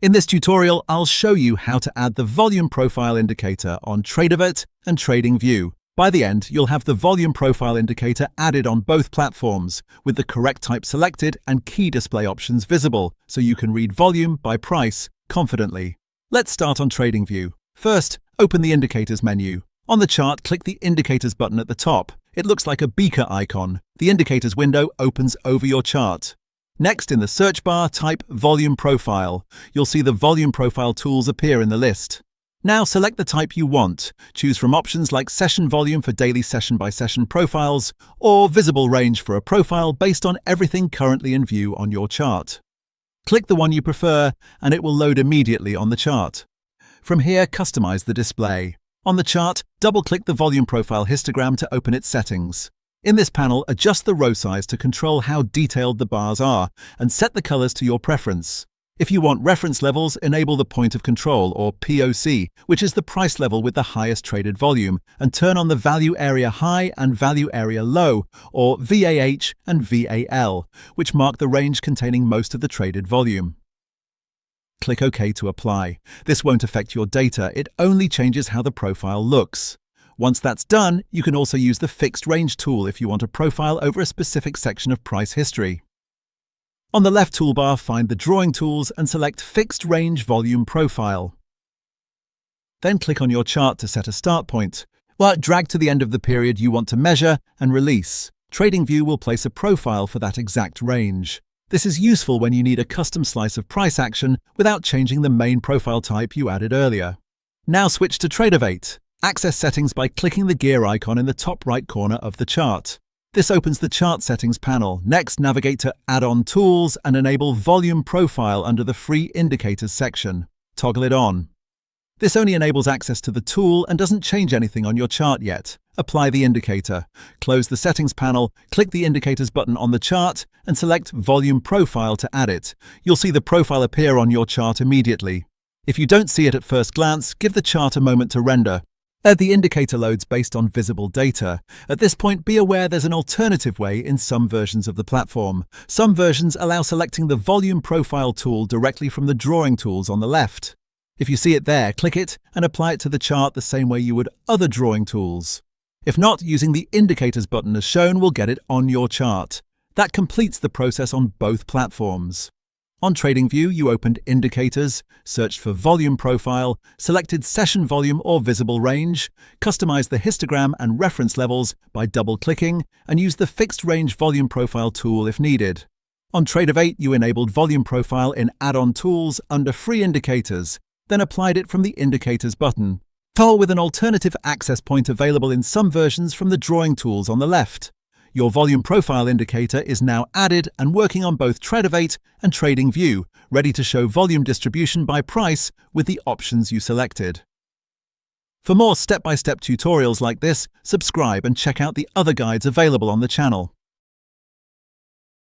In this tutorial, I'll show you how to add the volume profile indicator on Tradovate and TradingView. By the end, you'll have the volume profile indicator added on both platforms, with the correct type selected and key display options visible, so you can read volume by price confidently. Let's start on TradingView. First, open the Indicators menu. On the chart, click the Indicators button at the top. It looks like a beaker icon. The Indicators window opens over your chart. Next, in the search bar, type Volume Profile. You'll see the Volume Profile tools appear in the list. Now select the type you want. Choose from options like Session Volume for daily session-by-session profiles, or Visible Range for a profile based on everything currently in view on your chart. Click the one you prefer, and it will load immediately on the chart. From here, customize the display. On the chart, double-click the Volume Profile histogram to open its settings. In this panel, adjust the row size to control how detailed the bars are and set the colors to your preference. If you want reference levels, enable the point of control, or POC, which is the price level with the highest traded volume, and turn on the value area high and value area low, or VAH and VAL, which mark the range containing most of the traded volume. Click OK to apply. This won't affect your data, it only changes how the profile looks. Once that's done, you can also use the Fixed Range tool if you want a profile over a specific section of price history. On the left toolbar, find the Drawing tools and select Fixed Range Volume Profile. Then click on your chart to set a start point. Drag to the end of the period you want to measure and release. TradingView will place a profile for that exact range. This is useful when you need a custom slice of price action without changing the main profile type you added earlier. Now switch to Tradovate. Access settings by clicking the gear icon in the top right corner of the chart. This opens the Chart Settings panel. Next, navigate to Add-on Tools and enable Volume Profile under the Free Indicators section. Toggle it on. This only enables access to the tool and doesn't change anything on your chart yet. Apply the indicator. Close the Settings panel, click the Indicators button on the chart, and select Volume Profile to add it. You'll see the profile appear on your chart immediately. If you don't see it at first glance, give the chart a moment to render. The indicator loads based on visible data. At this point, be aware there's an alternative way in some versions of the platform. Some versions allow selecting the Volume Profile tool directly from the Drawing tools on the left. If you see it there, click it and apply it to the chart the same way you would other drawing tools. If not, using the Indicators button as shown will get it on your chart. That completes the process on both platforms. On TradingView, you opened Indicators, searched for Volume Profile, selected Session Volume or Visible Range, customized the histogram and reference levels by double-clicking, and used the Fixed Range Volume Profile tool if needed. On Tradovate, you enabled Volume Profile in Add-on Tools under Free Indicators, then applied it from the Indicators button. With an alternative access point available in some versions from the Drawing tools on the left. Your Volume Profile indicator is now added and working on both Tradovate and TradingView, ready to show volume distribution by price with the options you selected. For more step-by-step tutorials like this, subscribe and check out the other guides available on the channel.